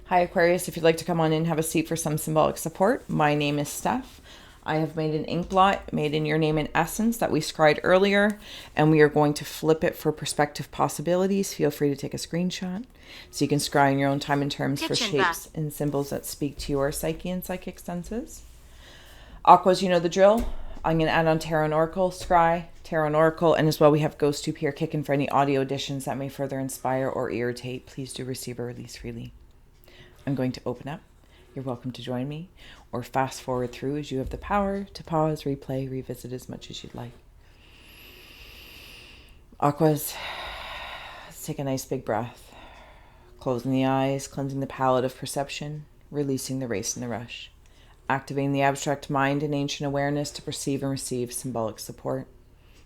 Hi, Aquarius. If you'd like to come on in and have a seat for some symbolic support, my name is Steph. I have made an ink blot made in your name in essence that we scried earlier, and we are going to flip it for perspective possibilities. Feel free to take a screenshot so you can scry in your own time and terms for shapes and symbols that speak to your psyche and psychic senses. Aquas, you know the drill. I'm going to add on Tarot and Oracle, Scry, Tarot and Oracle, and as well we have Ghost Tube here kicking for any audio additions that may further inspire or irritate. Please do receive or release freely. I'm going to open up. You're welcome to join me or fast forward through as you have the power to pause, replay, revisit as much as you'd like. Aquas, let's take a nice big breath. Closing the eyes, cleansing the palette of perception, releasing the race and the rush. Activating the abstract mind and ancient awareness to perceive and receive symbolic support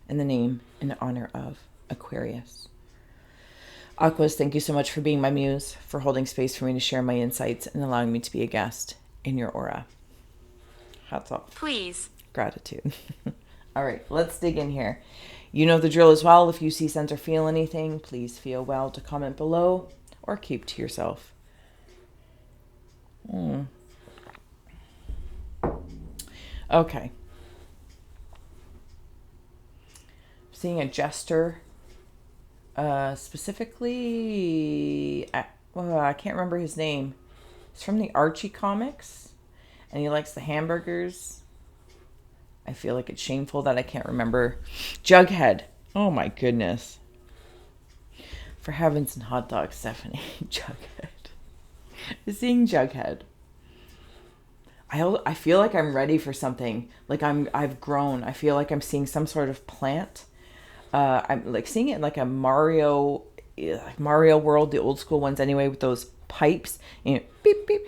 in the name and honor of Aquarius. Aquas, thank you so much for being my muse, for holding space for me to share my insights and allowing me to be a guest in your aura. Hats off. Please. Gratitude. All right, let's dig in here. You know the drill as well. If you see, sense, or feel anything, please feel well to comment below or keep to yourself. Okay. Seeing a jester. Specifically, I can't remember his name. It's from the Archie comics, and he likes the hamburgers. I feel like it's shameful that I can't remember. Jughead. Oh my goodness. For heavens and hot dogs, Stephanie. Jughead. Seeing Jughead. I feel like I'm ready for something. Like I've grown. I feel like I'm seeing some sort of plant. I'm like seeing it like a Mario world, the old school ones anyway, with those pipes, you know, beep beep,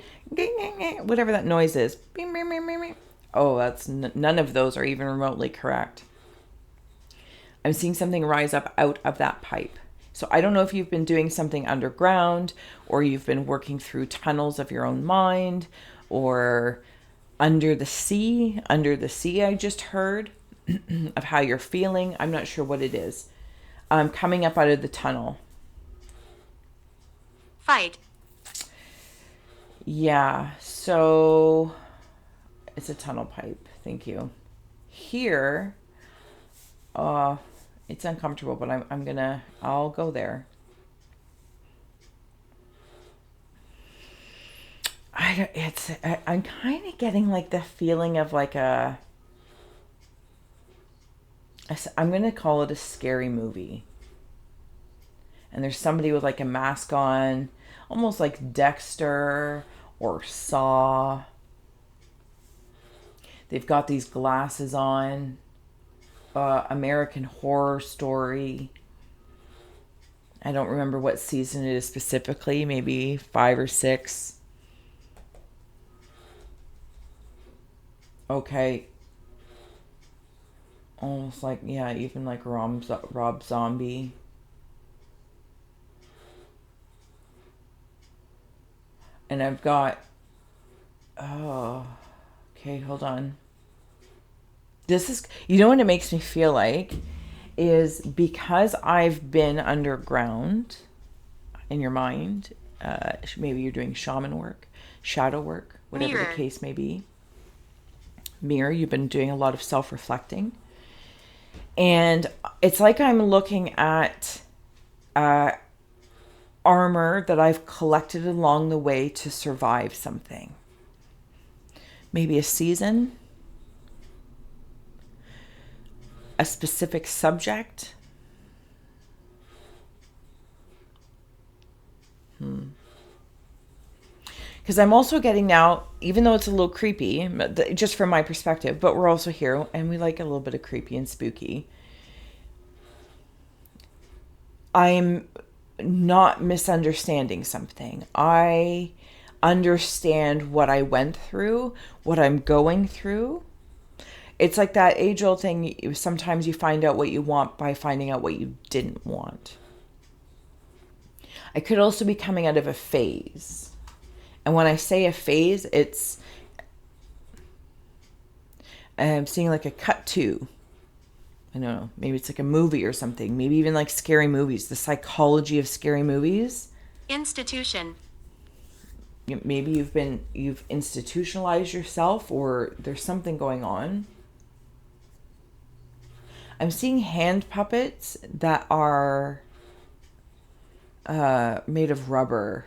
whatever that noise is. Beep, beep, beep, beep. Oh, that's none of those are even remotely correct. I'm seeing something rise up out of that pipe. So I don't know if you've been doing something underground, or you've been working through tunnels of your own mind, or under the sea. Under the sea, I just heard. Of how you're feeling. I'm not sure what it is. Coming up out of the tunnel. Fight. Yeah, so it's a tunnel pipe. Thank you. Here, it's uncomfortable, but I'll go there. I'm kind of getting like the feeling of like I'm going to call it a scary movie. And there's somebody with like a mask on, almost like Dexter or Saw. They've got these glasses on. American Horror Story. I don't remember what season it is specifically, maybe 5 or 6. Okay. Almost like, yeah, even like Rob Zombie. And I've got, oh, okay, hold on. This is, you know what it makes me feel like? Is because I've been underground in your mind, maybe you're doing shaman work, shadow work, whatever the case may be. Mirror, you've been doing a lot of self-reflecting. And it's like I'm looking at armor that I've collected along the way to survive something. Maybe a season, a specific subject. Because I'm also getting now, even though it's a little creepy, just from my perspective, but we're also here and we like a little bit of creepy and spooky. I'm not misunderstanding something. I understand what I went through, what I'm going through. It's like that age-old thing, sometimes you find out what you want by finding out what you didn't want. I could also be coming out of a phase. And when I say a phase, I'm seeing like a cut to. I don't know, maybe it's like a movie or something. Maybe even like scary movies, the psychology of scary movies. Institution. maybe you've institutionalized yourself, or there's something going on. I'm seeing hand puppets that are made of rubber.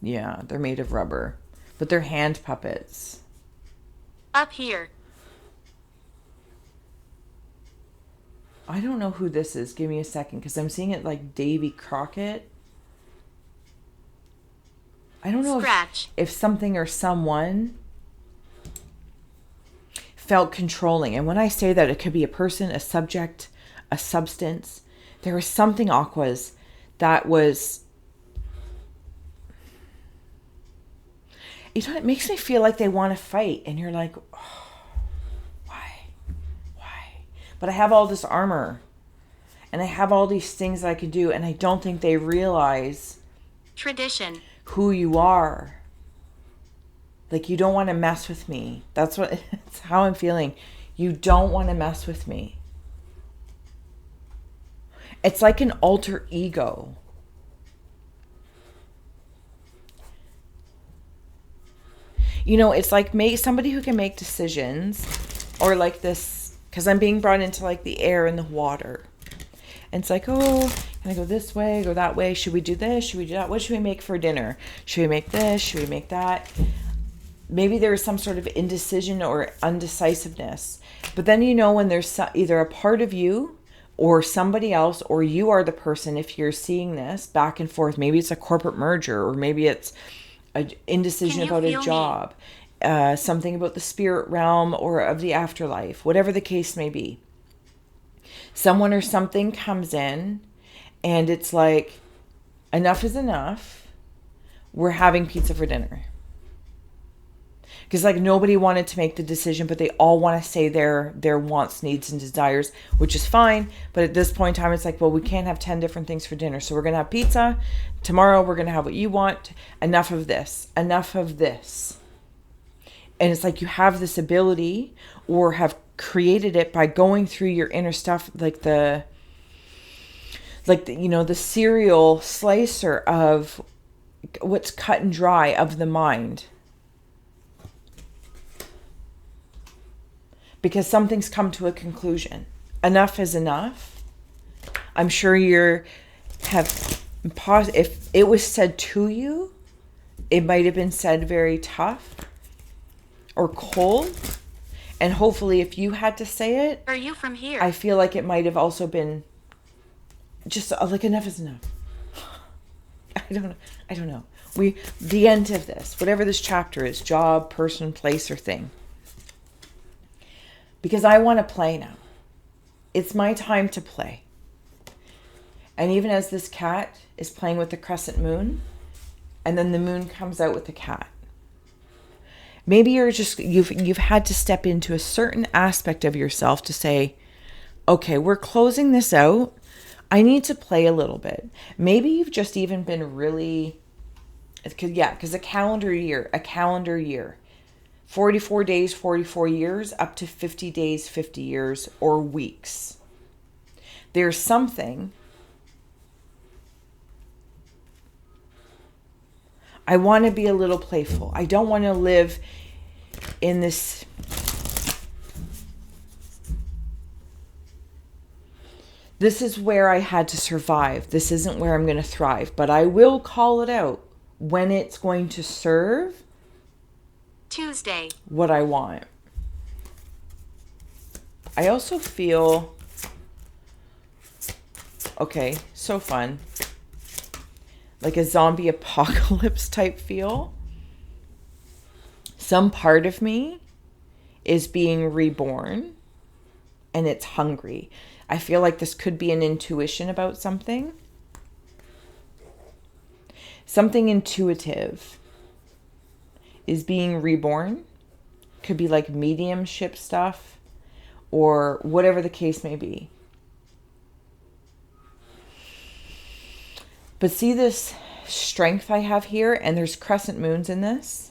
Yeah, they're made of rubber, but they're hand puppets. Up here. I don't know who this is. Give me a second, because I'm seeing it like Davy Crockett. I don't know if something or someone felt controlling. And when I say that, it could be a person, a subject, a substance. There was something, Aquas, that was... You know, it makes me feel like they want to fight. And you're like, oh, why? But I have all this armor. And I have all these things that I can do. And I don't think they realize... Tradition. Who you are. Like, you don't want to mess with me. That's how I'm feeling. You don't want to mess with me. It's like an alter ego. You know, it's like somebody who can make decisions, or like this, because I'm being brought into like the air and the water. And it's like, oh, can I go this way, go that way? Should we do this? Should we do that? What should we make for dinner? Should we make this? Should we make that? Maybe there is some sort of indecision or undecisiveness. But then, you know, when there's either a part of you or somebody else, or you are the person, if you're seeing this back and forth, maybe it's a corporate merger, or maybe it's an indecision about a job, something about the spirit realm or of the afterlife, whatever the case may be. Someone or something comes in and it's like, enough is enough. We're having pizza for dinner. Because like nobody wanted to make the decision, but they all want to say their wants, needs, and desires, which is fine. But at this point in time, it's like, well, we can't have 10 different things for dinner. So we're going to have pizza. Tomorrow, we're going to have what you want. Enough of this. Enough of this. And it's like you have this ability, or have created it by going through your inner stuff, like the you know, the cereal slicer of what's cut and dry of the mind. Because something's come to a conclusion. Enough is enough. I'm sure if it was said to you, it might have been said very tough or cold. And hopefully if you had to say it, are you from here? I feel like it might have also been just like, enough is enough. I don't know. The end of this, whatever this chapter is, job, person, place, or thing. Because I want to play now. It's my time to play. And even as this cat is playing with the crescent moon, and then the moon comes out with the cat. Maybe you've had to step into a certain aspect of yourself to say, okay, we're closing this out. I need to play a little bit. Maybe you've just even been really, because a calendar year, 44 days, 44 years, up to 50 days, 50 years, or weeks. There's something. I want to be a little playful. I don't want to live in this. This is where I had to survive. This isn't where I'm going to thrive. But I will call it out when it's going to serve Tuesday what I want. I also feel, okay, so fun, like a zombie apocalypse type feel. Some part of me is being reborn and it's hungry. I feel like this could be an intuition about something. Something intuitive is being reborn. Could be like mediumship stuff or whatever the case may be. But see this strength I have here, and there's crescent moons in this.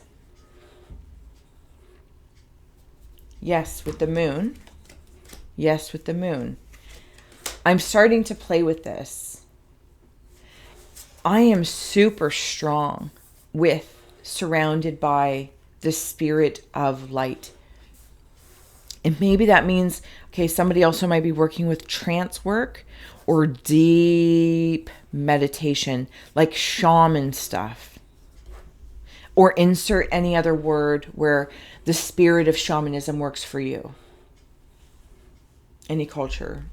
Yes, with the moon. Yes, with the moon. I'm starting to play with this. I am super strong. surrounded by the spirit of light. And maybe that means, okay, somebody also might be working with trance work or deep meditation, like shaman stuff. Or insert any other word where the spirit of shamanism works for you. Any culture.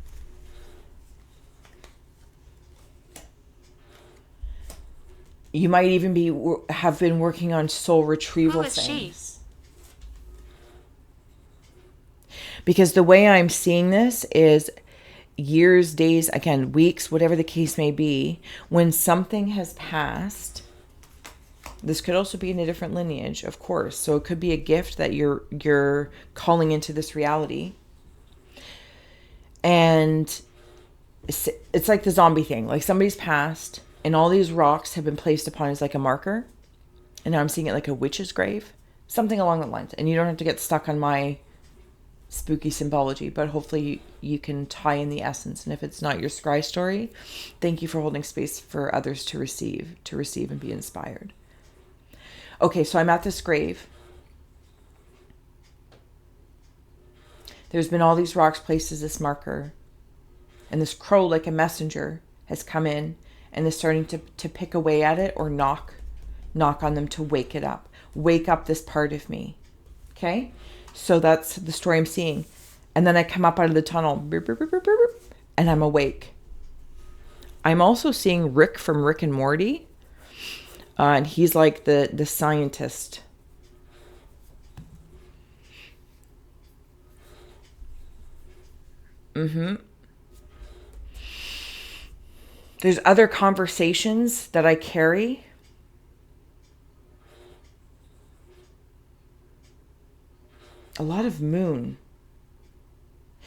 You might even have been working on soul retrieval things. Who is she? Because the way I'm seeing this is years, days, again, weeks, whatever the case may be, when something has passed. This could also be in a different lineage, of course. So it could be a gift that you're calling into this reality. And it's like the zombie thing. Like somebody's passed and all these rocks have been placed upon as like a marker. And now I'm seeing it like a witch's grave. Something along the lines. And you don't have to get stuck on my spooky symbology, but hopefully you can tie in the essence. And if it's not your scry story, thank you for holding space for others to receive and be inspired. Okay, so I'm at this grave. There's been all these rocks placed as this marker. And this crow, like a messenger, has come in and is starting to pick away at it or knock on them to wake it up. Wake up this part of me. Okay? So that's the story I'm seeing. And then I come up out of the tunnel. And I'm awake. I'm also seeing Rick from Rick and Morty. And he's like the scientist. There's other conversations that I carry. A lot of moon.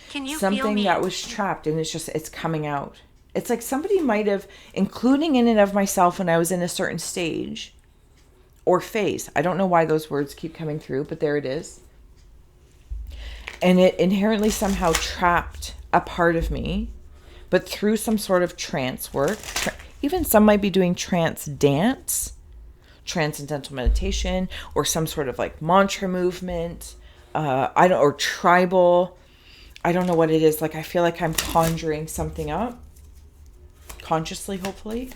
Can you Something feel me? That was trapped and it's coming out. It's like somebody might have, including in and of myself when I was in a certain stage or phase. I don't know why those words keep coming through, but there it is. And it inherently somehow trapped a part of me, but through some sort of trance work, even some might be doing trance dance, transcendental meditation, or some sort of like mantra movement, or tribal. I don't know what it is. Like, I feel like I'm conjuring something up. Consciously, hopefully.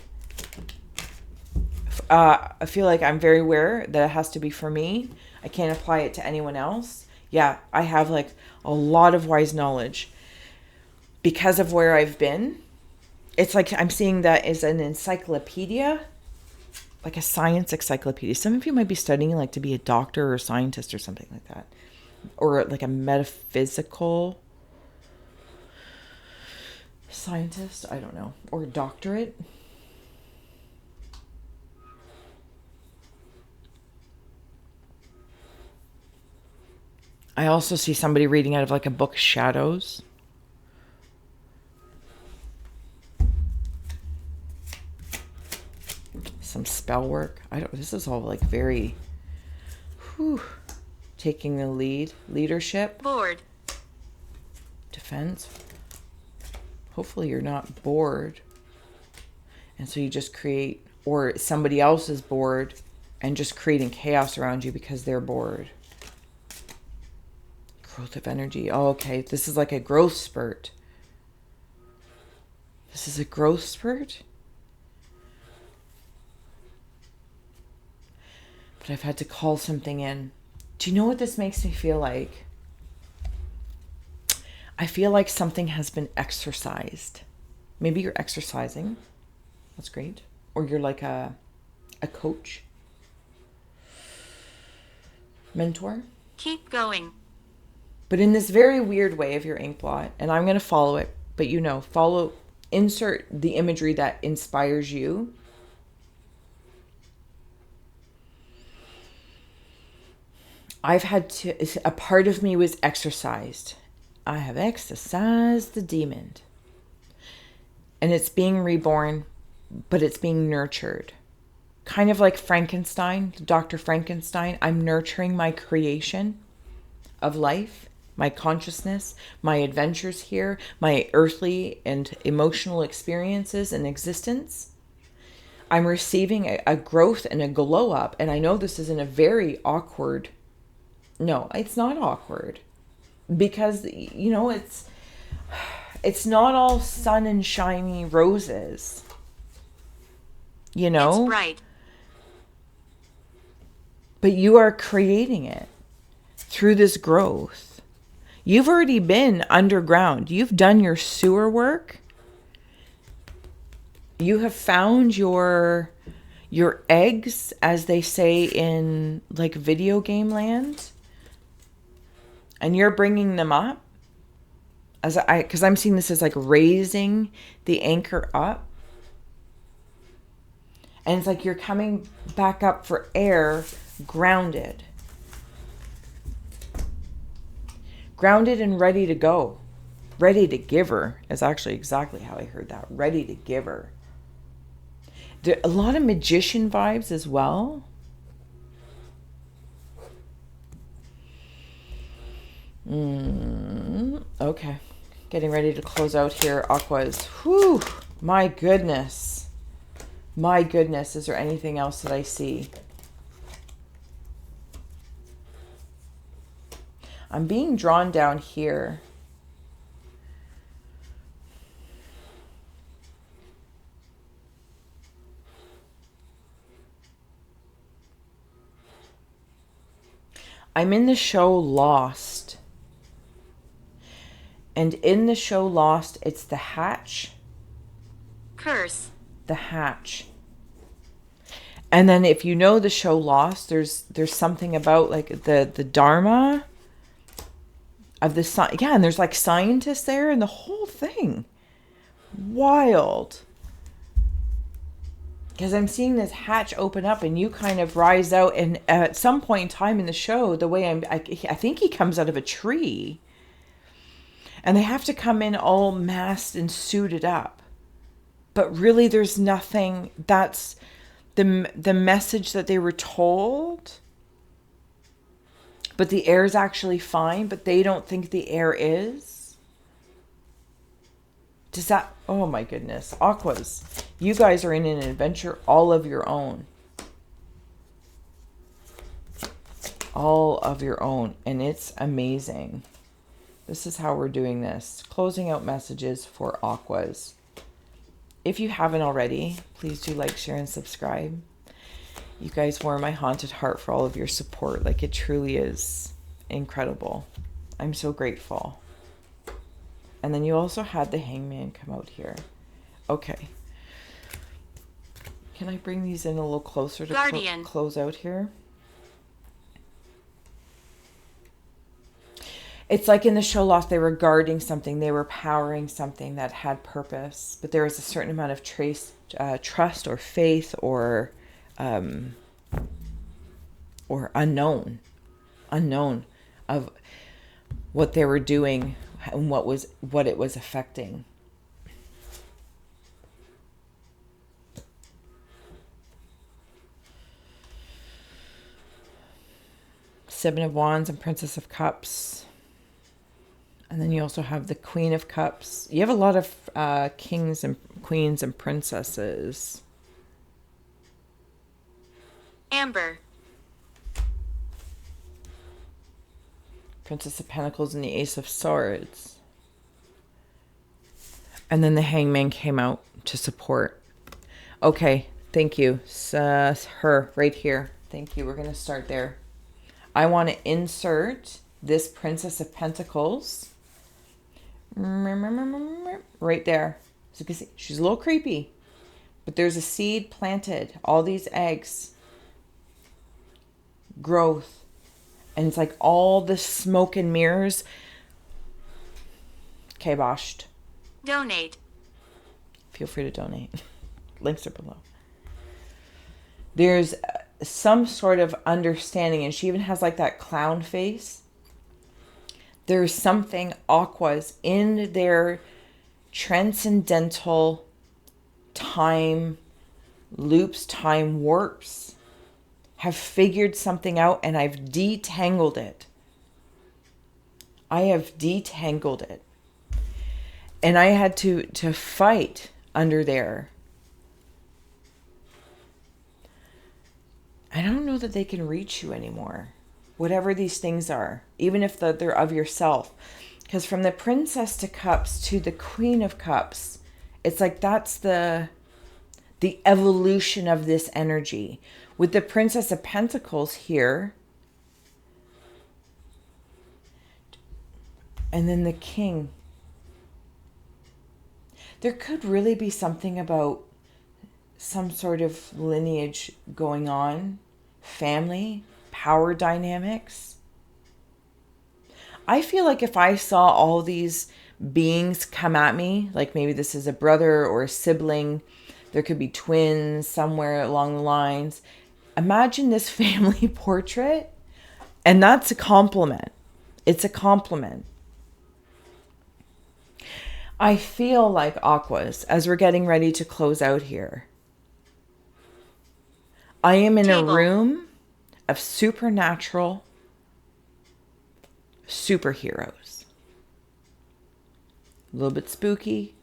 I feel like I'm very aware that it has to be for me. I can't apply it to anyone else. Yeah, I have like a lot of wise knowledge because of where I've been. It's like I'm seeing that as an encyclopedia, like a science encyclopedia. Some of you might be studying like to be a doctor or a scientist or something like that, or like a metaphysical scientist, I don't know, or a doctorate. I also see somebody reading out of like a book, Shadows. Some spell work. This is all like very, taking the leadership. Bored. Defense. Hopefully you're not bored. And so you just create, or somebody else is bored and just creating chaos around you because they're bored. Growth of energy. Oh, okay. This is like a growth spurt. This is a growth spurt. But I've had to call something in. Do you know what this makes me feel like? I feel like something has been exercised. Maybe you're exercising. That's great. Or you're like a coach. Mentor. Keep going. But in this very weird way of your ink blot, and I'm going to follow it, but insert the imagery that inspires you. A part of me was exercised. I have exercised the demon. And it's being reborn, but it's being nurtured. Kind of like Frankenstein, Dr. Frankenstein. I'm nurturing my creation of life, my consciousness, my adventures here, my earthly and emotional experiences and existence. I'm receiving a growth and a glow up. And I know this is in a very awkward, no, it's not awkward, because, you know, it's not all sun and shiny roses, you know? It's bright. But you are creating it through this growth. You've already been underground. You've done your sewer work. You have found your eggs, as they say in like video game land, and you're bringing them up. Because I'm seeing this as like raising the anchor up, and it's like you're coming back up for air, grounded and ready to go, ready to give her, is actually exactly how I heard that. Ready to give her. There, a lot of magician vibes as well. Okay. Getting ready to close out here, Aquas. Whew. My goodness. My goodness. Is there anything else that I see? I'm being drawn down here. I'm in the show Lost. And in the show Lost, it's the hatch. Curse. The hatch. And then if you know the show Lost, there's something about like the Dharma of the, yeah, and there's like scientists there and the whole thing. Wild. Because I'm seeing this hatch open up and you kind of rise out, and at some point in time in the show, the way I think he comes out of a tree, and they have to come in all masked and suited up, but really there's nothing. That's the message that they were told, but the air is actually fine, but they don't think the air is. Does that, oh my goodness, Aquas, you guys are in an adventure all of your own. All of your own, and it's amazing. This is how we're doing this. Closing out messages for Aquas. If you haven't already, please do like, share, and subscribe. You guys warm my haunted heart for all of your support. Like, it truly is incredible. I'm so grateful. And then you also had the Hangman come out here. Okay. Can I bring these in a little closer to close out here? It's like in the show Lost, they were guarding something. They were powering something that had purpose. But there was a certain amount of trust or faith or unknown of what they were doing and what it was affecting. Seven of Wands and Princess of Cups. And then you also have the Queen of Cups. You have a lot of kings and queens and princesses. Amber. Princess of Pentacles and the Ace of Swords. And then the Hangman came out to support. Okay, thank you. Her right here. Thank you. We're going to start there. I want to insert this Princess of Pentacles right there. So you can see she's a little creepy, but there's a seed planted. All these eggs. Growth. And it's like all the smoke and mirrors. Kiboshed. Donate. Feel free to donate. Links are below. There's some sort of understanding, and she even has like that clown face. There's something Aquas in their transcendental time loops, time warps, have figured something out, and I've detangled it. I have detangled it. And I had to fight under there know that they can reach you anymore. Whatever these things are, even if they're of yourself. Because from the Princess to Cups to the Queen of Cups, it's like that's the evolution of this energy. With the Princess of Pentacles here, and then the King. There could really be something about some sort of lineage going on, family, power dynamics. I feel like if I saw all these beings come at me, like maybe this is a brother or a sibling, there could be twins somewhere along the lines. Imagine this family portrait, and that's a compliment. It's a compliment. I feel like, Aquas, as we're getting ready to close out here, I am in a room of supernatural superheroes. A little bit spooky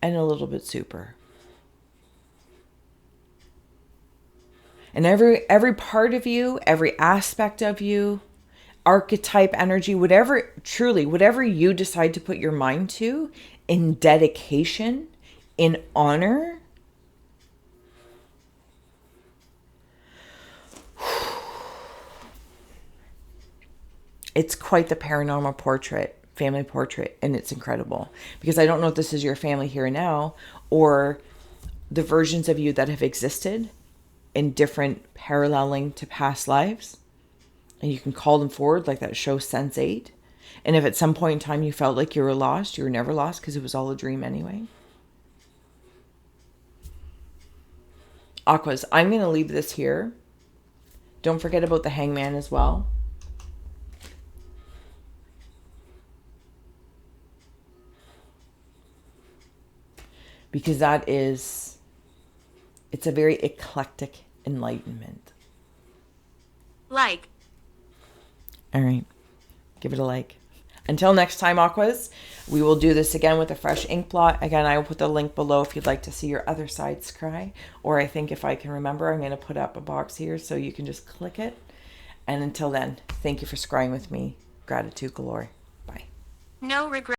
and a little bit super. And every part of you, every aspect of you, archetype energy, whatever you decide to put your mind to, in dedication, in honor, it's quite the paranormal portrait, family portrait, and it's incredible. Because I don't know if this is your family here and now, or the versions of you that have existed in different paralleling to past lives. And you can call them forward like that show Sense8. And if at some point in time you felt like you were lost, you were never lost because it was all a dream anyway. Aquas, I'm going to leave this here. Don't forget about the Hangman as well. Because it's a very eclectic enlightenment. Like. All right. Give it a like. Until next time, Aquas, we will do this again with a fresh ink blot. Again, I will put the link below if you'd like to see your Otherside Scry. Or I think if I can remember, I'm going to put up a box here so you can just click it. And until then, thank you for scrying with me. Gratitude galore. Bye. No regret.